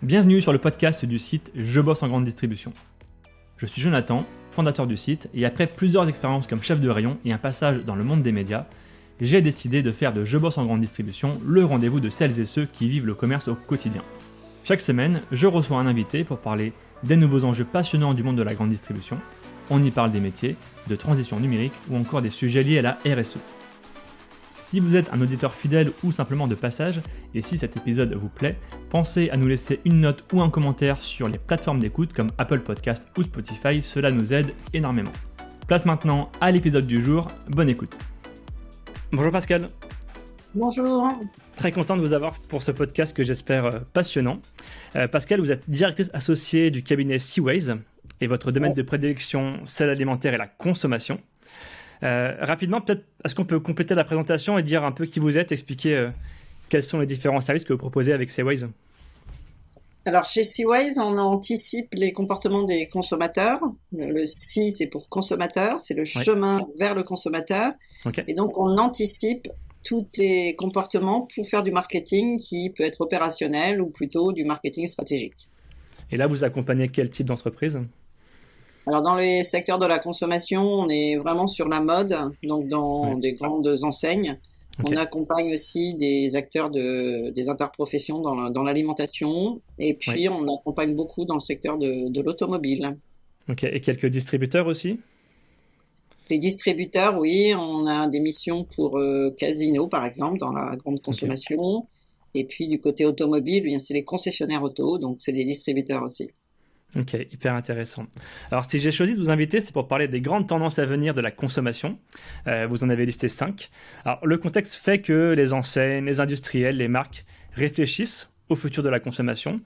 Bienvenue sur le podcast du site Je bosse en grande distribution. Je suis Jonathan, fondateur du site, et après plusieurs expériences comme chef de rayon et un passage dans le monde des médias, j'ai décidé de faire de Je bosse en grande distribution le rendez-vous de celles et ceux qui vivent le commerce au quotidien. Chaque semaine, je reçois un invité pour parler des nouveaux enjeux passionnants du monde de la grande distribution. On y parle des métiers, de transition numérique ou encore des sujets liés à la RSE. Si vous êtes un auditeur fidèle ou simplement de passage, et si cet épisode vous plaît, pensez à nous laisser une note ou un commentaire sur les plateformes d'écoute comme Apple Podcast ou Spotify, cela nous aide énormément. Place maintenant à l'épisode du jour, bonne écoute. Bonjour Pascal. Bonjour. Très content de vous avoir pour ce podcast que j'espère passionnant. Pascal, vous êtes directrice associée du cabinet Seaways et votre domaine de prédilection, c'est l'alimentaire et la consommation. Rapidement, peut-être, est-ce qu'on peut compléter la présentation et dire un peu qui vous êtes, expliquer quels sont les différents services que vous proposez avec Seaways? Alors, chez Seaways, on anticipe les comportements des consommateurs. Le C, c'est pour consommateur, c'est le chemin vers le consommateur. Okay. Et donc, on anticipe tous les comportements pour faire du marketing qui peut être opérationnel ou plutôt du marketing stratégique. Et là, vous accompagnez quel type d'entreprise ? Alors, dans les secteurs de la consommation, on est vraiment sur la mode, donc dans des grandes enseignes. Okay. On accompagne aussi des acteurs des interprofessions dans l'alimentation. Et puis, on accompagne beaucoup dans le secteur de l'automobile. Ok. Et quelques distributeurs aussi ? Les distributeurs, oui. On a des missions pour Casino, par exemple, dans la grande consommation. Okay. Et puis, du côté automobile, bien, c'est les concessionnaires auto, donc c'est des distributeurs aussi. Ok, hyper intéressant. Alors, si j'ai choisi de vous inviter, c'est pour parler des grandes tendances à venir de la consommation. Vous en avez listé 5. Alors, le contexte fait que les enseignes, les industriels, les marques réfléchissent au futur de la consommation.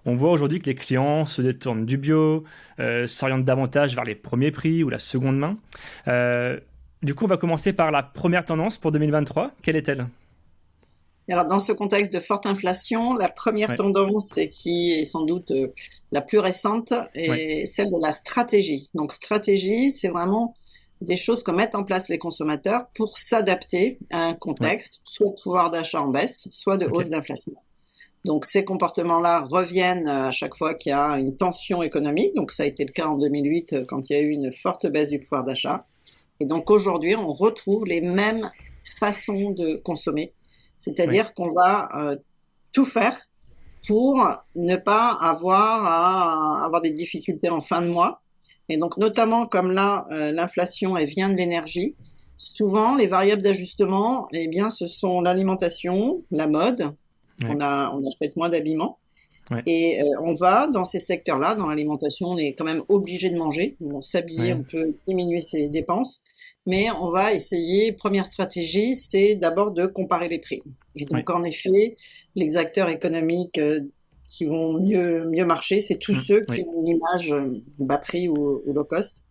On voit aujourd'hui que les clients se détournent du bio, s'orientent davantage vers les premiers prix ou la seconde main. Du coup, on va commencer par la première tendance pour 2023. Quelle est-elle ? Alors, dans ce contexte de forte inflation, la première tendance, qui est sans doute la plus récente, est celle de la stratégie. Donc, stratégie, c'est vraiment des choses que mettent en place les consommateurs pour s'adapter à un contexte, soit de pouvoir d'achat en baisse, soit de hausse d'inflation. Donc, ces comportements-là reviennent à chaque fois qu'il y a une tension économique. Donc, ça a été le cas en 2008 quand il y a eu une forte baisse du pouvoir d'achat. Et donc, aujourd'hui, on retrouve les mêmes façons de consommer. C'est-à-dire qu'on va tout faire pour ne pas avoir des difficultés en fin de mois. Et donc, notamment comme là, l'inflation, elle vient de l'énergie. Souvent, les variables d'ajustement, eh bien, ce sont l'alimentation, la mode. On achète moins d'habillement. Et on va, dans ces secteurs-là, dans l'alimentation, on est quand même obligé de manger. On s'habiller, on peut diminuer ses dépenses. Mais on va essayer, première stratégie, c'est d'abord de comparer les prix. Et donc, en effet, les acteurs économiques qui vont mieux marcher, c'est tous ceux qui ont une image bas prix ou low cost.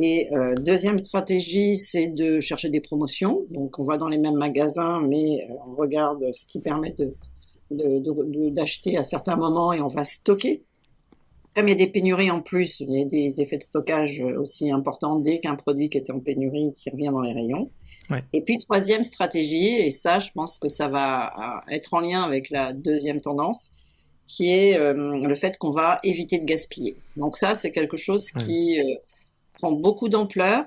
Et deuxième stratégie, c'est de chercher des promotions. Donc, on va dans les mêmes magasins, mais on regarde ce qui permet d'acheter à certains moments et on va stocker. Comme il y a des pénuries en plus, il y a des effets de stockage aussi importants dès qu'un produit qui était en pénurie qui revient dans les rayons. Et puis, troisième stratégie, et ça, je pense que ça va être en lien avec la deuxième tendance, qui est le fait qu'on va éviter de gaspiller. Donc ça, c'est quelque chose qui prend beaucoup d'ampleur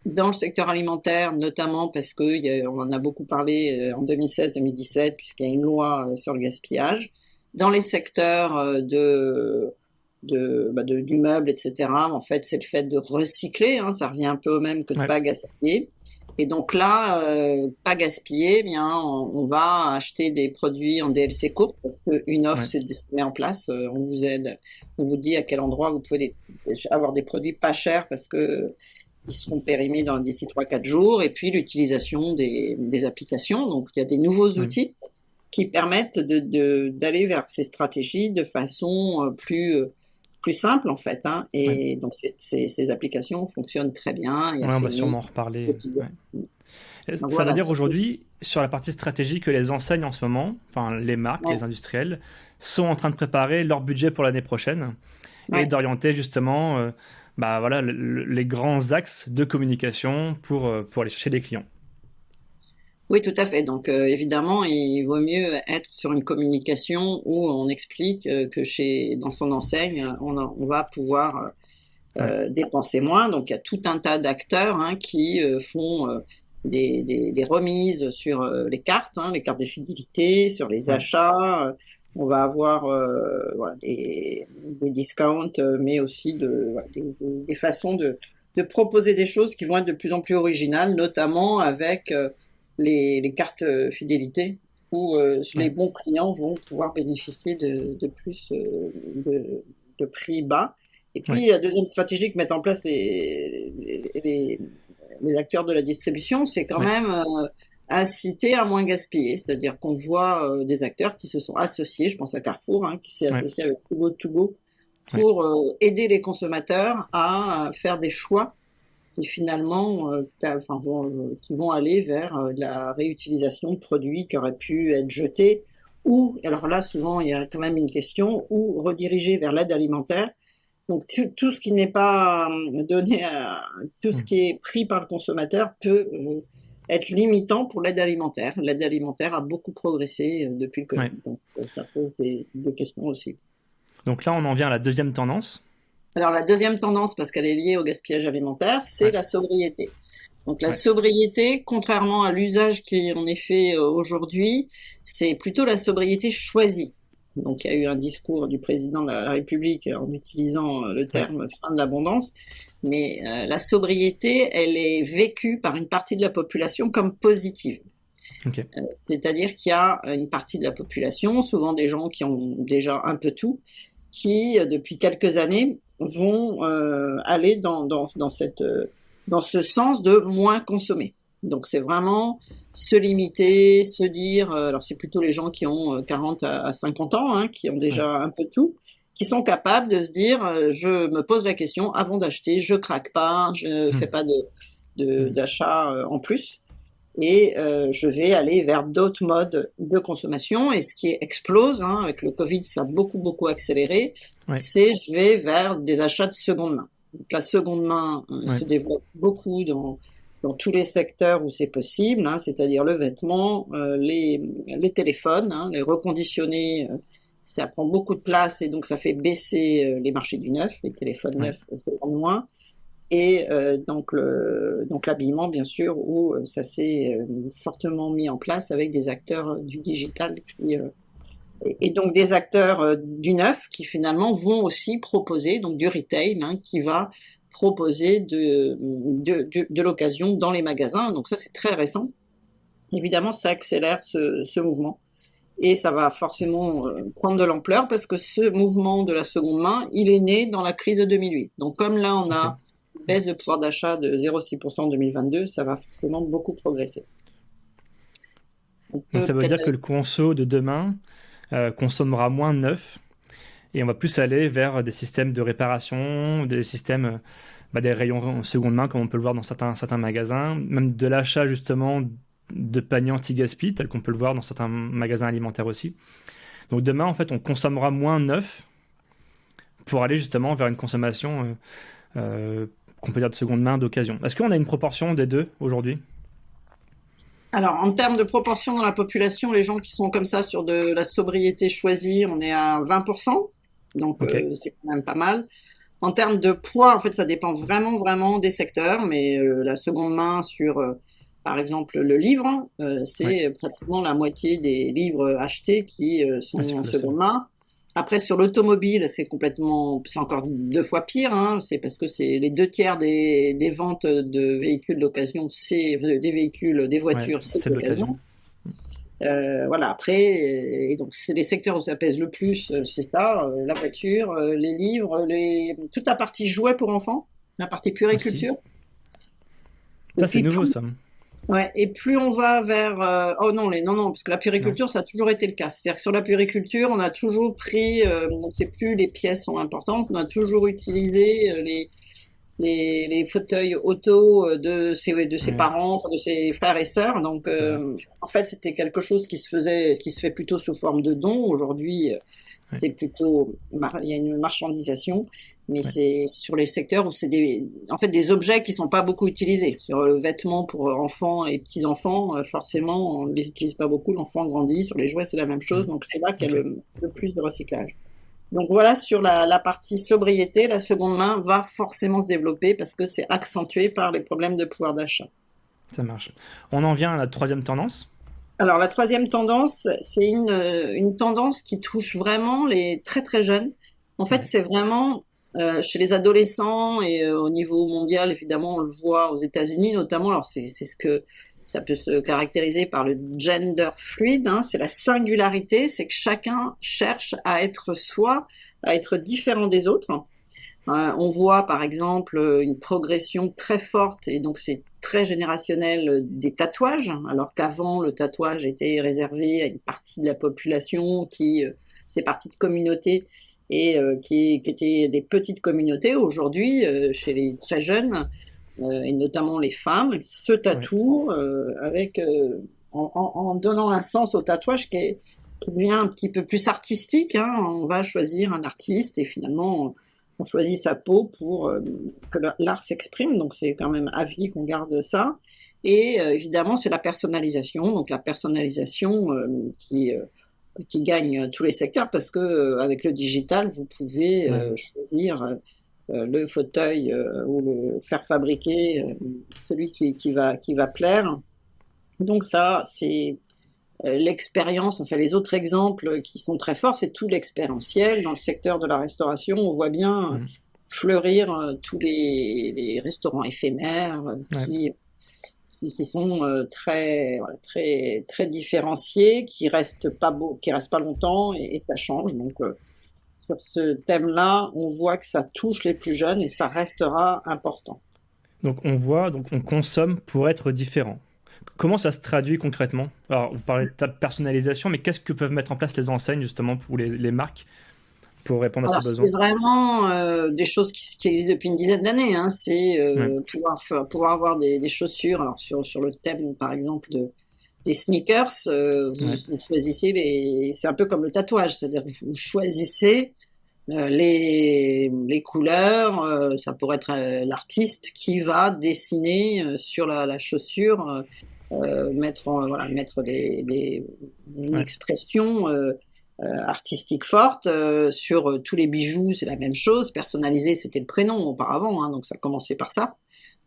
dans le secteur alimentaire, notamment parce qu'on en a beaucoup parlé en 2016-2017, puisqu'il y a une loi sur le gaspillage. Dans les secteurs du meuble, etc. En fait, c'est le fait de recycler, ça revient un peu au même que de pas gaspiller. Et donc là, pas gaspiller, bien, on va acheter des produits en DLC court parce qu'une offre se met en place. On vous aide, on vous dit à quel endroit vous pouvez avoir des produits pas chers parce que ils seront périmés d'ici 3-4 jours. Et puis l'utilisation des applications. Donc il y a des nouveaux outils qui permettent d'aller vers ces stratégies de façon plus simple en fait. Et donc ces applications fonctionnent très bien. On va sûrement en reparler. Ça veut dire aujourd'hui, sur la partie stratégie, que les enseignes en ce moment, enfin les marques, les industriels, sont en train de préparer leur budget pour l'année prochaine et d'orienter justement les grands axes de communication pour aller chercher des clients. Oui, tout à fait. Donc, évidemment, il vaut mieux être sur une communication où on explique que dans son enseigne, on va pouvoir dépenser moins. Donc, il y a tout un tas d'acteurs qui font des remises sur les cartes des fidélités, sur les achats. On va avoir voilà, des discounts, mais aussi des façons de proposer des choses qui vont être de plus en plus originales, notamment avec les cartes fidélité, où les bons clients vont pouvoir bénéficier de plus de prix bas. Et puis, la deuxième stratégie que mettent en place les acteurs de la distribution, c'est quand même inciter à moins gaspiller. C'est-à-dire qu'on voit des acteurs qui se sont associés, je pense à Carrefour, qui s'est associé avec Too Good To Go, pour aider les consommateurs à faire des choix qui finalement qui vont aller vers la réutilisation de produits qui auraient pu être jetés, ou, alors là, souvent, il y a quand même une question, ou rediriger vers l'aide alimentaire. Donc, tout ce qui n'est pas donné tout ce qui est pris par le consommateur peut être limitant pour l'aide alimentaire. L'aide alimentaire a beaucoup progressé depuis le Covid. Donc, ça pose des questions aussi. Donc là, on en vient à la deuxième tendance. Alors, la deuxième tendance, parce qu'elle est liée au gaspillage alimentaire, c'est la sobriété. Donc, la sobriété, contrairement à l'usage qui en est fait aujourd'hui, c'est plutôt la sobriété choisie. Donc, il y a eu un discours du président de la République en utilisant le terme fin de l'abondance. Mais la sobriété, elle est vécue par une partie de la population comme positive. Okay. C'est-à-dire qu'il y a une partie de la population, souvent des gens qui ont déjà un peu tout, qui, depuis quelques années, vont aller dans ce sens de moins consommer. Donc, c'est vraiment se limiter, se dire, alors c'est plutôt les gens qui ont 40 à 50 ans, qui ont déjà un peu tout, qui sont capables de se dire, je me pose la question avant d'acheter, je craque pas, je fais pas d'achat en plus, et je vais aller vers d'autres modes de consommation. Et ce qui explose, avec le Covid, ça a beaucoup accéléré, c'est je vais vers des achats de seconde main. Donc, la seconde main se développe beaucoup dans tous les secteurs où c'est possible, c'est-à-dire le vêtement, les téléphones, les reconditionnés, ça prend beaucoup de place et donc ça fait baisser les marchés du neuf, les téléphones neufs se vendent moins. Et donc l'habillement, bien sûr, où ça s'est fortement mis en place avec des acteurs du digital et donc des acteurs du neuf qui finalement vont aussi proposer, donc du retail, qui va proposer de l'occasion dans les magasins. Donc ça, c'est très récent. Évidemment, ça accélère ce mouvement. Et ça va forcément prendre de l'ampleur parce que ce mouvement de la seconde main, il est né dans la crise de 2008. Donc comme là, on a une baisse de pouvoir d'achat de 0,6% en 2022, ça va forcément beaucoup progresser. Donc ça veut dire que le conso de demain consommera moins neuf et on va plus aller vers des systèmes de réparation, des systèmes, des rayons en seconde main comme on peut le voir dans certains magasins, même de l'achat justement de paniers anti-gaspi, tel qu'on peut le voir dans certains magasins alimentaires aussi. Donc demain, en fait, on consommera moins neuf pour aller justement vers une consommation qu'on peut dire de seconde main, d'occasion. Est-ce qu'on a une proportion des deux aujourd'hui ? Alors, en termes de proportion dans la population, les gens qui sont comme ça sur de la sobriété choisie, on est à 20%. Donc, c'est quand même pas mal. En termes de poids, en fait, ça dépend vraiment des secteurs. Mais la seconde main sur, par exemple, le livre, c'est pratiquement la moitié des livres achetés qui sont en seconde main. Après, sur l'automobile, c'est encore 2 fois pire. C'est parce que c'est les 2 tiers des ventes de véhicules d'occasion, c'est des voitures, c'est de l'occasion. Voilà. Après, et donc c'est les secteurs où ça pèse le plus, c'est ça, la voiture, les livres, toute la partie jouets pour enfants, la partie puériculture. Ça, c'est nouveau, ça. Ouais, et plus on va vers non, parce que la puériculture, ça a toujours été le cas. C'est-à-dire que sur la puériculture, on a toujours pris, donc c'est plus les pièces sont importantes, on a toujours utilisé les fauteuils auto de ses parents, enfin, de ses frères et sœurs. Donc, en fait, c'était quelque chose qui se fait plutôt sous forme de dons. Aujourd'hui, c'est plutôt, il y a une marchandisation, mais c'est sur les secteurs où c'est en fait, des objets qui sont pas beaucoup utilisés. Sur le vêtement pour enfants et petits-enfants, forcément, on ne les utilise pas beaucoup. L'enfant grandit. Sur les jouets, c'est la même chose. Donc, c'est là qu'il y a le plus de recyclage. Donc voilà, sur la partie sobriété, la seconde main va forcément se développer parce que c'est accentué par les problèmes de pouvoir d'achat. Ça marche. On en vient à la troisième tendance. Alors la troisième tendance, c'est une tendance qui touche vraiment les très très jeunes. En fait, c'est vraiment chez les adolescents et au niveau mondial, évidemment, on le voit aux États-Unis notamment. Alors c'est ce que ça peut se caractériser par le gender fluide, hein, c'est la singularité, c'est que chacun cherche à être soi, à être différent des autres. On voit par exemple une progression très forte, et donc c'est très générationnel, des tatouages, alors qu'avant le tatouage était réservé à une partie de la population qui faisait partie de communautés et qui étaient des petites communautés. Aujourd'hui, chez les très jeunes, et notamment les femmes, se tatouent en donnant un sens au tatouage qui devient un petit peu plus artistique. Hein. On va choisir un artiste et finalement on choisit sa peau pour que l'art s'exprime. Donc c'est quand même à vie qu'on garde ça. Et évidemment c'est la personnalisation. Donc la personnalisation qui gagne tous les secteurs parce que avec le digital vous pouvez choisir le fauteuil ou le faire fabriquer, celui qui va plaire. Donc ça, c'est l'expérience. Enfin, les autres exemples qui sont très forts, c'est tout l'expérientiel. Dans le secteur de la restauration, on voit bien fleurir tous les restaurants éphémères qui sont très très différenciés, qui restent pas longtemps et ça change. Donc sur ce thème-là, on voit que ça touche les plus jeunes et ça restera important. Donc on consomme pour être différent. Comment ça se traduit concrètement? Alors, vous parlez de personnalisation, mais qu'est-ce que peuvent mettre en place les enseignes justement pour les marques pour répondre à ce besoin? C'est vraiment des choses qui existent depuis une dizaine d'années. Hein. C'est pouvoir avoir des chaussures. Alors sur le thème, par exemple, des sneakers, vous choisissez c'est un peu comme le tatouage, c'est-à-dire que vous choisissez les couleurs, ça pourrait être l'artiste qui va dessiner sur la chaussure, mettre une expression artistique forte sur tous les bijoux, c'est la même chose. Personnalisé, c'était le prénom auparavant, hein, donc ça commençait par ça.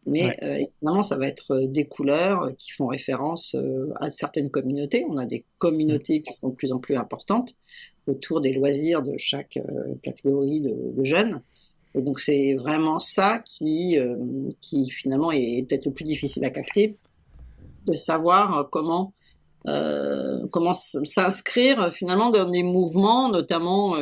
Mais évidemment, ça va être des couleurs qui font référence à certaines communautés. On a des communautés qui sont de plus en plus importantes autour des loisirs de chaque catégorie de jeunes. Et donc, c'est vraiment ça qui finalement est peut-être le plus difficile à capter, de savoir comment s'inscrire finalement dans des mouvements, notamment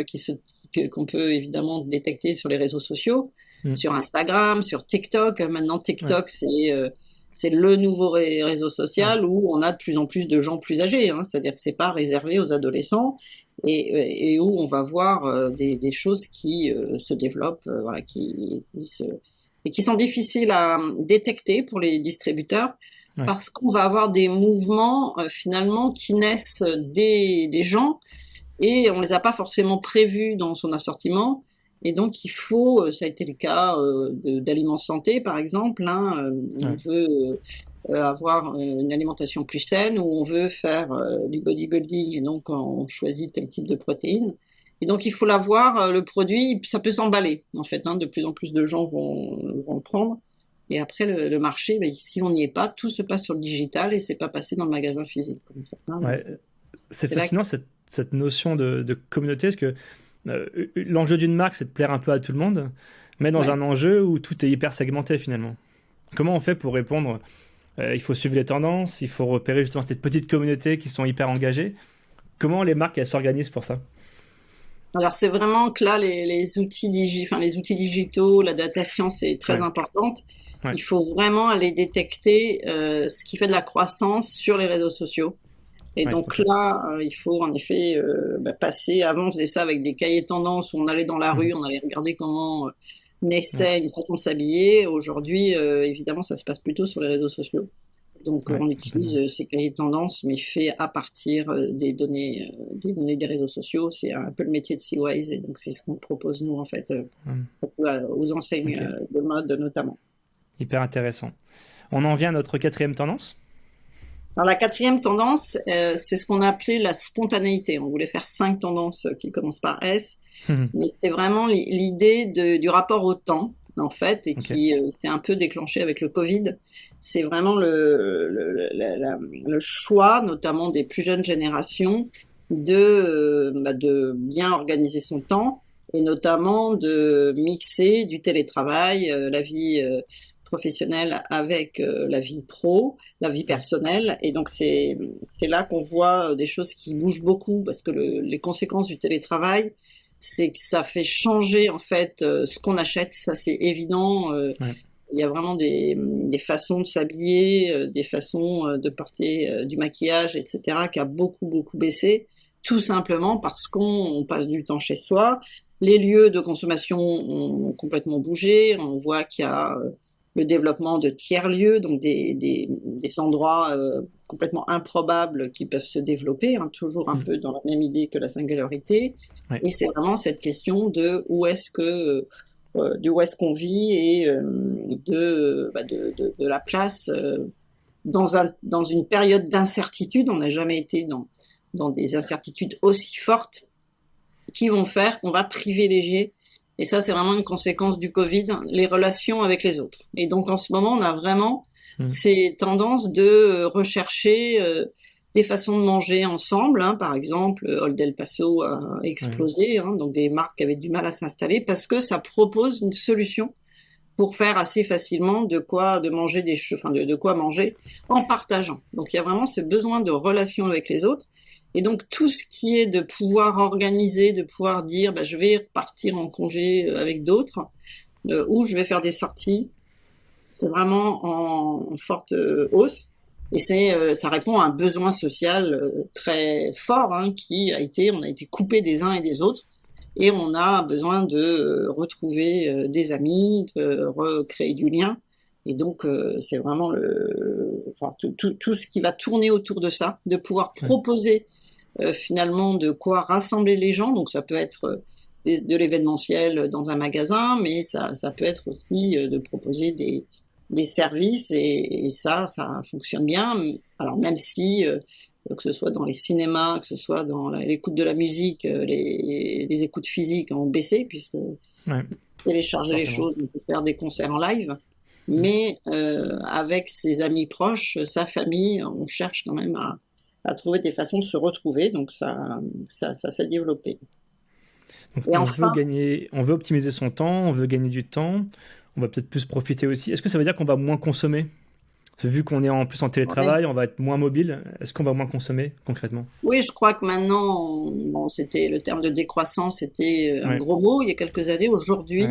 qu'on peut évidemment détecter sur les réseaux sociaux, sur Instagram, sur TikTok. Maintenant, TikTok, c'est le nouveau réseau social où on a de plus en plus de gens plus âgés, hein, c'est-à-dire que c'est pas réservé aux adolescents et où on va voir des choses qui se développent, et qui sont difficiles à détecter pour les distributeurs. Parce qu'on va avoir des mouvements finalement qui naissent des gens et on les a pas forcément prévus dans son assortiment. Et donc il faut, ça a été le cas d'Aliments Santé par exemple, hein, on veut avoir une alimentation plus saine ou on veut faire du bodybuilding et donc on choisit tel type de protéines. Et donc il faut l'avoir, le produit, ça peut s'emballer en fait, hein, de plus en plus de gens vont le prendre. Et après, le marché, si on n'y est pas, tout se passe sur le digital et c'est pas passé dans le magasin physique. Comme ça, hein. C'est fascinant cette notion de communauté, parce que l'enjeu d'une marque, c'est de plaire un peu à tout le monde, mais dans un enjeu où tout est hyper segmenté finalement. Comment on fait pour répondre? Il faut suivre les tendances, il faut repérer justement cette petite communauté qui sont hyper engagées. Comment les marques, elles s'organisent pour ça? Alors c'est vraiment que là, les outils digitaux, la data science est très importante. Il faut vraiment aller détecter ce qui fait de la croissance sur les réseaux sociaux. Et donc là, il faut en effet passer. Avant, on faisait ça avec des cahiers tendances où on allait dans la rue, on allait regarder comment naissait une façon de s'habiller. Aujourd'hui, évidemment, ça se passe plutôt sur les réseaux sociaux. Donc, on utilise ces cahiers de tendance, mais fait à partir des données des réseaux sociaux. C'est un peu le métier de C-Wise, et donc c'est ce qu'on propose, nous, en fait, aux enseignes de mode, notamment. Hyper intéressant. On en vient à notre quatrième tendance. Alors, la quatrième tendance, c'est ce qu'on a appelé la spontanéité. On voulait faire 5 tendances qui commencent par S, mais c'est vraiment l'idée du rapport au temps, en fait, et qui s'est un peu déclenché avec le Covid. C'est vraiment le choix, notamment des plus jeunes générations, de bien organiser son temps, et notamment de mixer du télétravail, la vie professionnelle avec la vie pro, la vie personnelle. Et donc, c'est là qu'on voit des choses qui bougent beaucoup, parce que les conséquences du télétravail, c'est que ça fait changer, en fait, ce qu'on achète. Ça, c'est évident. Il y a vraiment des façons de s'habiller, des façons de porter du maquillage, etc., qui a beaucoup, beaucoup baissé, tout simplement parce qu'on passe du temps chez soi. Les lieux de consommation ont complètement bougé. On voit qu'il y a le développement de tiers-lieux, donc des endroits complètement improbables qui peuvent se développer, toujours un peu dans la même idée que la singularité. Et c'est vraiment cette question de où est-ce qu'on vit, et de la place dans une période d'incertitude. On n'a jamais été dans des incertitudes aussi fortes, qui vont faire qu'on va privilégier, et ça, c'est vraiment une conséquence du Covid, les relations avec les autres. Et donc, en ce moment, on a vraiment ces tendances de rechercher des façons de manger ensemble. Par exemple, Old El Paso a explosé, donc des marques qui avaient du mal à s'installer, parce que ça propose une solution pour faire assez facilement de quoi manger en partageant. Donc, il y a vraiment ce besoin de relation avec les autres. Et donc, tout ce qui est de pouvoir organiser, de pouvoir dire, je vais partir en congé avec d'autres, ou je vais faire des sorties, c'est vraiment en forte hausse. Et ça répond à un besoin social très fort, on a été coupés des uns et des autres. Et on a besoin de retrouver des amis, de recréer du lien. Et donc, c'est vraiment tout ce qui va tourner autour de ça, de pouvoir proposer finalement de quoi rassembler les gens. Donc, ça peut être de l'événementiel dans un magasin, mais ça peut être aussi de proposer des services, et ça fonctionne bien. Alors, même si que ce soit dans les cinémas, que ce soit dans l'écoute de la musique, les écoutes physiques ont baissé, puisque télécharger les choses, on peut faire des concerts en live. Mais avec ses amis proches, sa famille, on cherche quand même à trouver des façons de se retrouver. Donc ça s'est développé. Donc on veut optimiser son temps, on veut gagner du temps, on va peut-être plus profiter aussi. Est-ce que ça veut dire qu'on va moins consommer ? Vu qu'on est en plus en télétravail, on va être moins mobile. Est-ce qu'on va moins consommer concrètement ? Oui, je crois que maintenant, c'était le terme de décroissance, c'était un gros mot il y a quelques années. Aujourd'hui,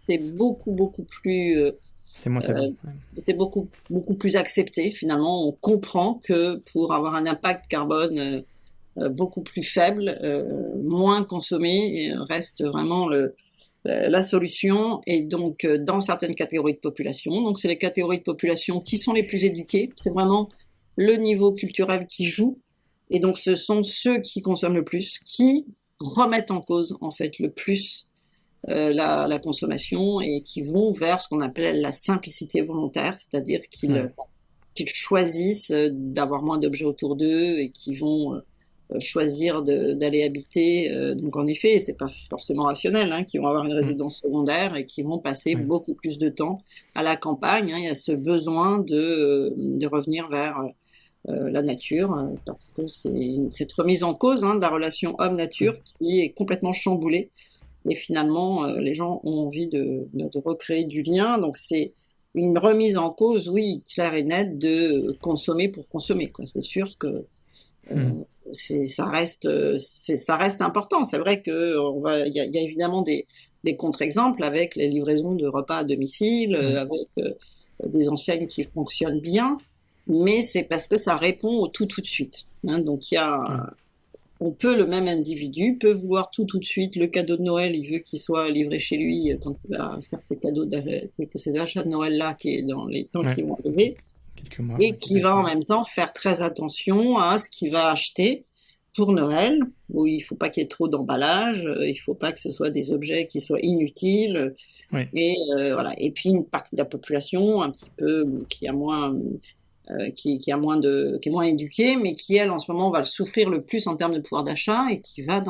c'est beaucoup, beaucoup plus... c'est moins tabou. C'est beaucoup, beaucoup plus accepté. Finalement, on comprend que pour avoir un impact carbone beaucoup plus faible, moins consommé reste vraiment la solution. Et donc, dans certaines catégories de population, donc c'est les catégories de population qui sont les plus éduquées, c'est vraiment le niveau culturel qui joue. Et donc, ce sont ceux qui consomment le plus, qui remettent en cause, en fait, le plus la consommation, et qui vont vers ce qu'on appelle la simplicité volontaire, c'est-à-dire qu'ils choisissent d'avoir moins d'objets autour d'eux, et qui vont choisir d'aller habiter. Donc en effet, c'est pas forcément rationnel, qui vont avoir une résidence secondaire et qui vont passer beaucoup plus de temps à la campagne. Il y a ce besoin de revenir vers la nature, parce que c'est cette remise en cause de la relation homme-nature qui est complètement chamboulée. Et finalement, les gens ont envie de recréer du lien. Donc c'est une remise en cause, oui, claire et nette, de consommer pour consommer, quoi. C'est sûr que ça reste important. C'est vrai que il y a évidemment des contre-exemples avec les livraisons de repas à domicile, avec des enseignes qui fonctionnent bien, mais c'est parce que ça répond au tout de suite. Donc il y a le même individu peut vouloir tout de suite le cadeau de Noël, il veut qu'il soit livré chez lui quand il va faire ses achats de Noël-là, qui est dans les temps qui vont arriver, quelques mois, et qui va en même temps faire très attention à ce qu'il va acheter pour Noël, où il ne faut pas qu'il y ait trop d'emballage, il ne faut pas que ce soit des objets qui soient inutiles, et voilà. Et puis une partie de la population, un petit peu, qui est moins éduquée, mais qui, elle, en ce moment, va le souffrir le plus en termes de pouvoir d'achat, et qui va de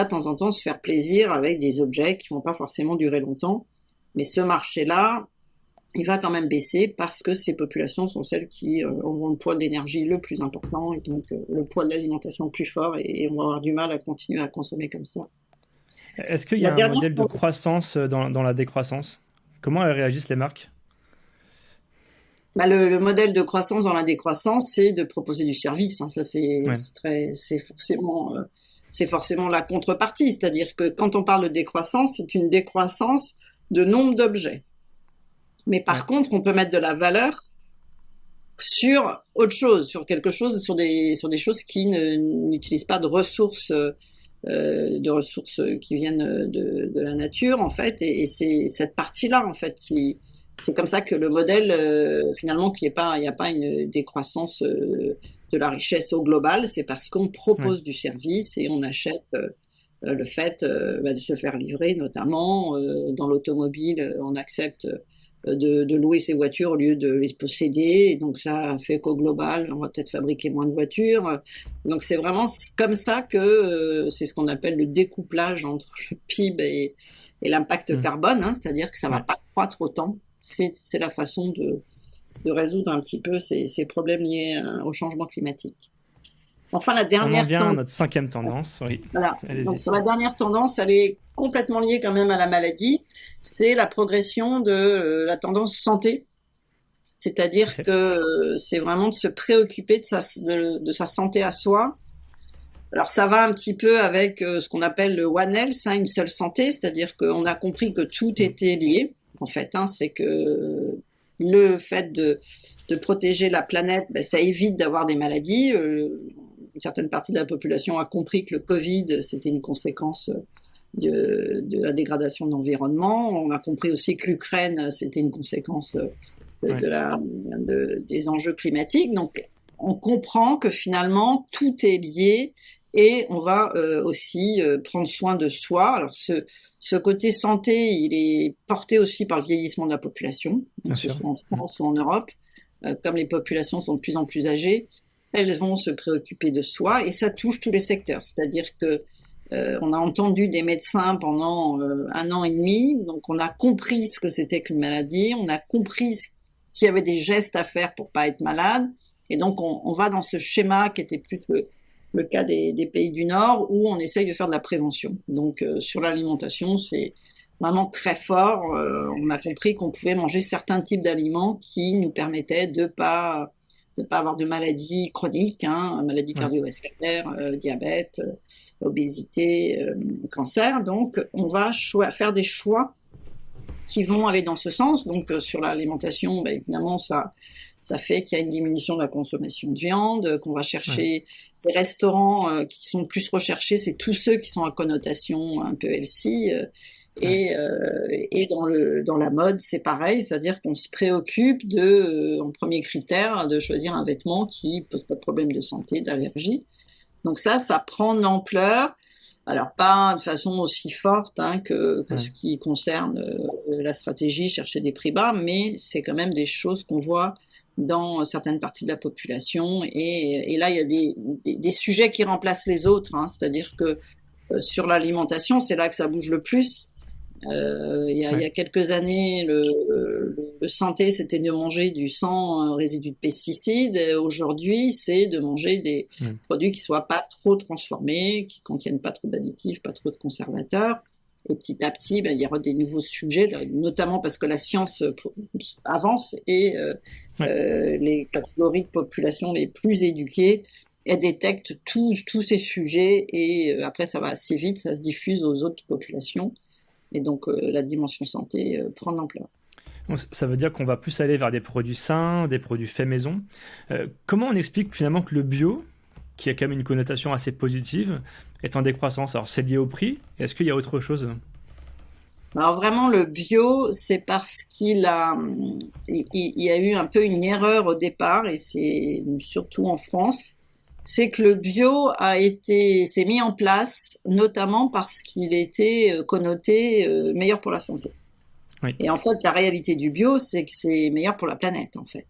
temps en temps se faire plaisir avec des objets qui vont pas forcément durer longtemps. Mais ce marché-là, il va quand même baisser parce que ces populations sont celles qui auront le poids de l'énergie le plus important, et donc le poids de l'alimentation le plus fort, et on va avoir du mal à continuer à consommer comme ça. Est-ce qu'il y a un modèle de croissance dans la décroissance? Comment réagissent les marques? Le modèle de croissance dans la décroissance, c'est de proposer du service. Hein. Ça, c'est forcément la contrepartie. C'est-à-dire que quand on parle de décroissance, c'est une décroissance de nombre d'objets. Mais par contre, on peut mettre de la valeur sur autre chose, sur quelque chose, sur des choses qui n'utilisent pas de ressources qui viennent de la nature, en fait. Et c'est cette partie-là, en fait, c'est comme ça que le modèle, finalement, il n'y a pas une décroissance de la richesse au global, c'est parce qu'on propose du service et on achète le fait de se faire livrer, notamment dans l'automobile, on accepte de louer ses voitures au lieu de les posséder, et donc ça fait qu'au global, on va peut-être fabriquer moins de voitures. Donc c'est vraiment comme ça que c'est ce qu'on appelle le découplage entre le PIB et l'impact carbone, hein, c'est-à-dire que ça ne va pas croître autant. C'est la façon de résoudre un petit peu ces problèmes liés au changement climatique. Enfin, la dernière tendance. On en vient à notre 5e tendance. Oui. Voilà. Donc, sur la dernière tendance, elle est complètement liée quand même à la maladie. C'est la progression de la tendance santé. C'est-à-dire que c'est vraiment de se préoccuper de sa santé à soi. Alors, ça va un petit peu avec ce qu'on appelle le One Health, une seule santé. C'est-à-dire qu'on a compris que tout était lié. En fait, c'est que le fait de protéger la planète, ça évite d'avoir des maladies. Une certaine partie de la population a compris que le Covid, c'était une conséquence de la dégradation de l'environnement. On a compris aussi que l'Ukraine, c'était une conséquence des enjeux climatiques. Donc, on comprend que finalement, tout est lié. Et on va aussi prendre soin de soi. Alors, ce côté santé, il est porté aussi par le vieillissement de la population, que ce soit en France ou en Europe. Comme les populations sont de plus en plus âgées, elles vont se préoccuper de soi, et ça touche tous les secteurs. C'est-à-dire que on a entendu des médecins pendant 1 an et demi, donc on a compris ce que c'était qu'une maladie, on a compris qu'il y avait des gestes à faire pour pas être malade, et donc on va dans ce schéma qui était plus le cas des pays du Nord, où on essaye de faire de la prévention. Donc sur l'alimentation, c'est vraiment très fort. On a compris qu'on pouvait manger certains types d'aliments qui nous permettaient de pas avoir de maladies chroniques, maladies cardiovasculaires, diabète, obésité, cancer. Donc on va faire des choix qui vont aller dans ce sens. Donc sur l'alimentation, évidemment, ça fait qu'il y a une diminution de la consommation de viande, qu'on va chercher les restaurants qui sont plus recherchés, c'est tous ceux qui sont à connotation un peu healthy. Et dans la mode, c'est pareil, c'est-à-dire qu'on se préoccupe en premier critère, de choisir un vêtement qui pose pas de problème de santé, d'allergie. Donc ça prend de l'ampleur. Alors pas de façon aussi forte que ce qui concerne la stratégie, chercher des prix bas, mais c'est quand même des choses qu'on voit dans certaines parties de la population. Et là, il y a des sujets qui remplacent les autres. C'est-à-dire que sur l'alimentation, c'est là que ça bouge le plus. Il y a quelques années, le santé, c'était de manger du sans résidus de pesticides. Aujourd'hui, c'est de manger des produits qui soient pas trop transformés, qui contiennent pas trop d'additifs, pas trop de conservateurs. Et petit à petit, il y aura des nouveaux sujets, notamment parce que la science avance, et les catégories de population les plus éduquées, elles détectent tous ces sujets, et après ça va assez vite, ça se diffuse aux autres populations. Et donc, la dimension santé prend de l'ampleur. Ça veut dire qu'on va plus aller vers des produits sains, des produits faits maison. Comment on explique finalement que le bio, qui a quand même une connotation assez positive, est en décroissance. Alors, c'est lié au prix. Est-ce qu'il y a autre chose? Alors vraiment, le bio, c'est parce il y a eu un peu une erreur au départ, et c'est surtout en France, c'est que le bio s'est mis en place, notamment parce qu'il était connoté meilleur pour la santé. Oui. Et en fait, la réalité du bio, c'est que c'est meilleur pour la planète, en fait.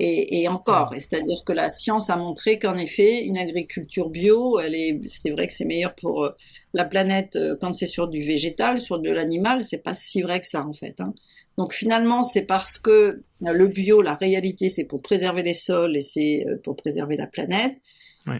Et encore, c'est-à-dire que la science a montré qu'en effet, une agriculture bio, c'est vrai que c'est meilleur pour la planète quand c'est sur du végétal, sur de l'animal, c'est pas si vrai que ça, en fait. Donc finalement, c'est parce que le bio, la réalité, c'est pour préserver les sols et c'est pour préserver la planète,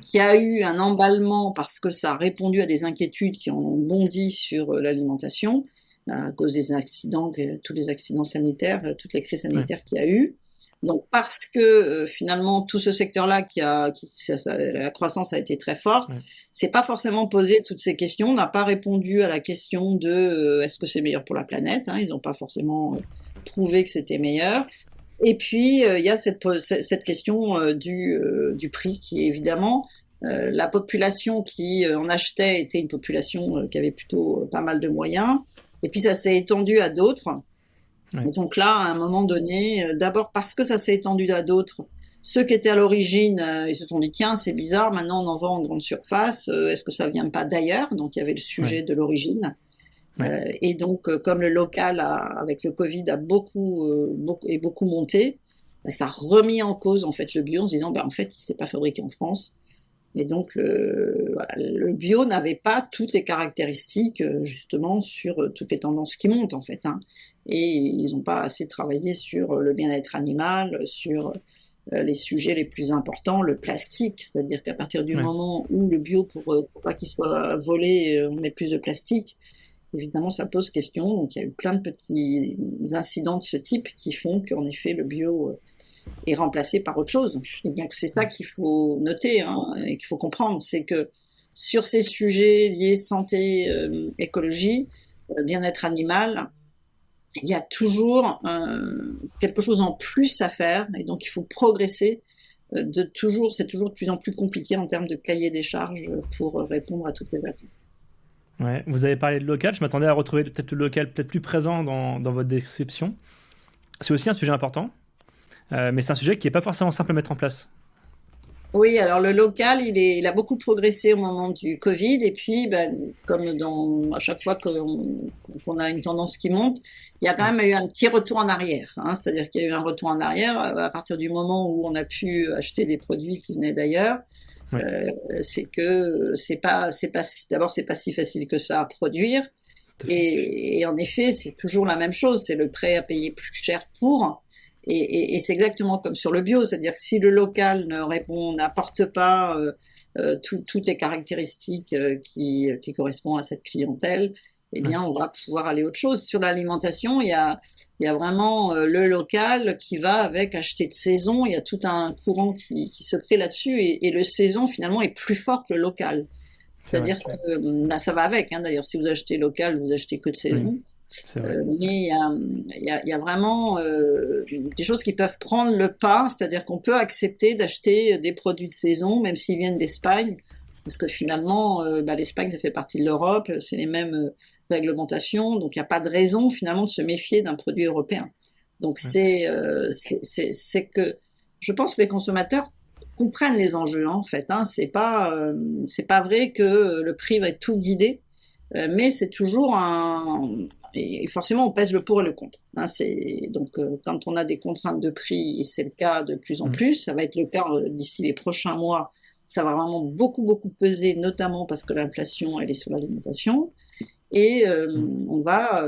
qu'il y a eu un emballement parce que ça a répondu à des inquiétudes qui ont bondi sur l'alimentation à cause des accidents, tous les accidents sanitaires, toutes les crises sanitaires qu'il y a eu. Donc parce que finalement tout ce secteur-là la croissance a été très forte, c'est pas forcément posé toutes ces questions, n'a pas répondu à la question de est-ce que c'est meilleur pour la planète, ils n'ont pas forcément prouvé que c'était meilleur. Et puis il y a cette question du prix qui est évidemment la population qui en achetait était une population qui avait plutôt pas mal de moyens. Et puis ça s'est étendu à d'autres. Et donc là, à un moment donné, d'abord parce que ça s'est étendu à d'autres, ceux qui étaient à l'origine, ils se sont dit tiens, c'est bizarre, maintenant on en vend en grande surface, est-ce que ça vient pas d'ailleurs? Donc il y avait le sujet de l'origine. Et donc comme le local avec le Covid a beaucoup monté, ça a remis en cause en fait le bio en se disant en fait, il s'est pas fabriqué en France. Et donc, le bio n'avait pas toutes les caractéristiques, justement, sur toutes les tendances qui montent, en fait. Et ils n'ont pas assez travaillé sur le bien-être animal, sur les sujets les plus importants, le plastique. C'est-à-dire qu'à partir du moment où le bio, pour pas qu'il soit volé, on met plus de plastique, évidemment, ça pose question. Donc, il y a eu plein de petits incidents de ce type qui font qu'en effet, le bio est remplacé par autre chose. Et donc c'est ça qu'il faut noter et qu'il faut comprendre, c'est que sur ces sujets liés santé, écologie, bien-être animal, il y a toujours quelque chose en plus à faire et donc il faut progresser. C'est toujours de plus en plus compliqué en termes de cahier des charges pour répondre à toutes ces attentes. Ouais, vous avez parlé de local, je m'attendais à retrouver peut-être le local peut-être plus présent dans votre description. C'est aussi un sujet important. Mais c'est un sujet qui n'est pas forcément simple à mettre en place. Oui, alors le local, il a beaucoup progressé au moment du Covid. Et puis, comme à chaque fois qu'on a une tendance qui monte, il y a quand même eu un petit retour en arrière. C'est-à-dire qu'il y a eu un retour en arrière à partir du moment où on a pu acheter des produits qui venaient d'ailleurs. C'est que d'abord, c'est pas si facile que ça à produire. Et en effet, c'est toujours la même chose. C'est le prêt à payer plus cher pour. Et c'est exactement comme sur le bio, c'est-à-dire que si le local n'apporte pas toutes les caractéristiques qui correspondent à cette clientèle, eh bien, on va pouvoir aller autre chose. Sur l'alimentation, il y a vraiment le local qui va avec acheter de saison. Il y a tout un courant qui se crée là-dessus, et le saison finalement est plus fort que le local. C'est-à-dire que ça va avec. D'ailleurs, si vous achetez local, vous achetez que de saison. Mais il y a vraiment des choses qui peuvent prendre le pas, c'est-à-dire qu'on peut accepter d'acheter des produits de saison, même s'ils viennent d'Espagne, parce que finalement, l'Espagne, ça fait partie de l'Europe, c'est les mêmes réglementations, donc il n'y a pas de raison finalement de se méfier d'un produit européen. Donc c'est que je pense que les consommateurs comprennent les enjeux en fait. C'est pas vrai que le prix va être tout guidé, mais c'est toujours et forcément, on pèse le pour et le contre. Donc, quand on a des contraintes de prix, et c'est le cas de plus en plus, ça va être le cas d'ici les prochains mois, ça va vraiment beaucoup, beaucoup peser, notamment parce que l'inflation, elle est sur l'alimentation. Et on va,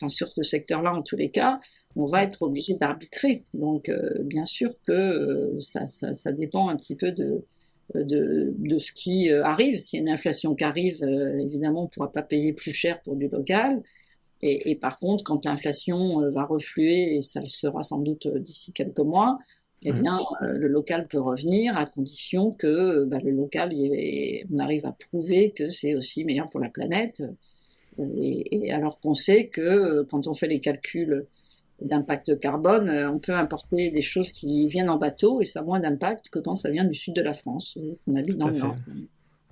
sur ce secteur-là, en tous les cas, on va être obligé d'arbitrer. Donc, bien sûr que ça dépend un petit peu de ce qui arrive. S'il y a une inflation qui arrive, évidemment, on ne pourra pas payer plus cher pour du local. Et par contre, quand l'inflation va refluer, et ça le sera sans doute d'ici quelques mois, eh bien, le local peut revenir à condition que le local, on arrive à prouver que c'est aussi meilleur pour la planète. Et alors qu'on sait que quand on fait les calculs d'impact carbone. On peut importer des choses qui viennent en bateau et ça a moins d'impact que quand ça vient du sud de la France, qu'on habite dans le Nord.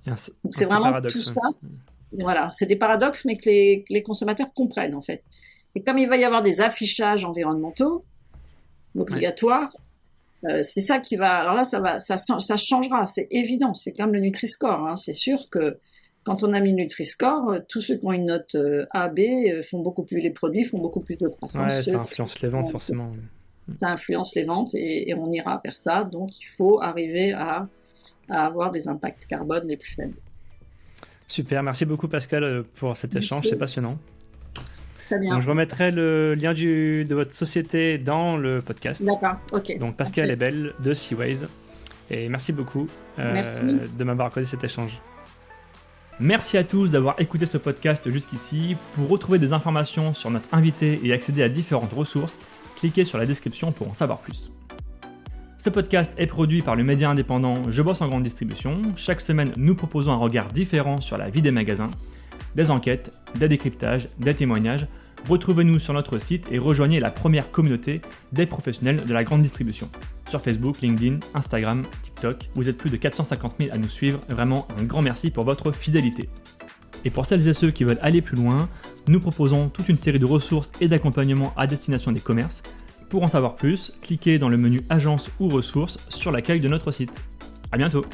Donc c'est vraiment paradoxe, tout ça. Voilà, c'est des paradoxes, mais que les consommateurs comprennent en fait. Et comme il va y avoir des affichages environnementaux obligatoires, c'est ça qui va. Alors là, ça changera, c'est évident. C'est comme le Nutri-Score. Hein. C'est sûr que quand on a mis le Nutri-Score, tous ceux qui ont une note A, B font beaucoup plus, les produits font beaucoup plus de croissance. Ouais, ça influence les ventes forcément. Ça influence les ventes et on ira vers ça. Donc il faut arriver à avoir des impacts carbone les plus faibles. Super, merci beaucoup Pascal pour cet échange, c'est passionnant. Très bien. Donc, je remettrai le lien de votre société dans le podcast. D'accord, ok. Donc Pascal Ebel de Seaways. Et merci beaucoup de m'avoir accordé cet échange. Merci à tous d'avoir écouté ce podcast jusqu'ici. Pour retrouver des informations sur notre invité et accéder à différentes ressources, cliquez sur la description pour en savoir plus. Ce podcast est produit par le média indépendant Je bosse en grande distribution. Chaque semaine, nous proposons un regard différent sur la vie des magasins, des enquêtes, des décryptages, des témoignages. Retrouvez-nous sur notre site et rejoignez la première communauté des professionnels de la grande distribution. Sur Facebook, LinkedIn, Instagram, TikTok, vous êtes plus de 450 000 à nous suivre. Vraiment un grand merci pour votre fidélité. Et pour celles et ceux qui veulent aller plus loin, nous proposons toute une série de ressources et d'accompagnements à destination des commerces. Pour en savoir plus, cliquez dans le menu Agence ou ressources sur l'accueil de notre site. À bientôt!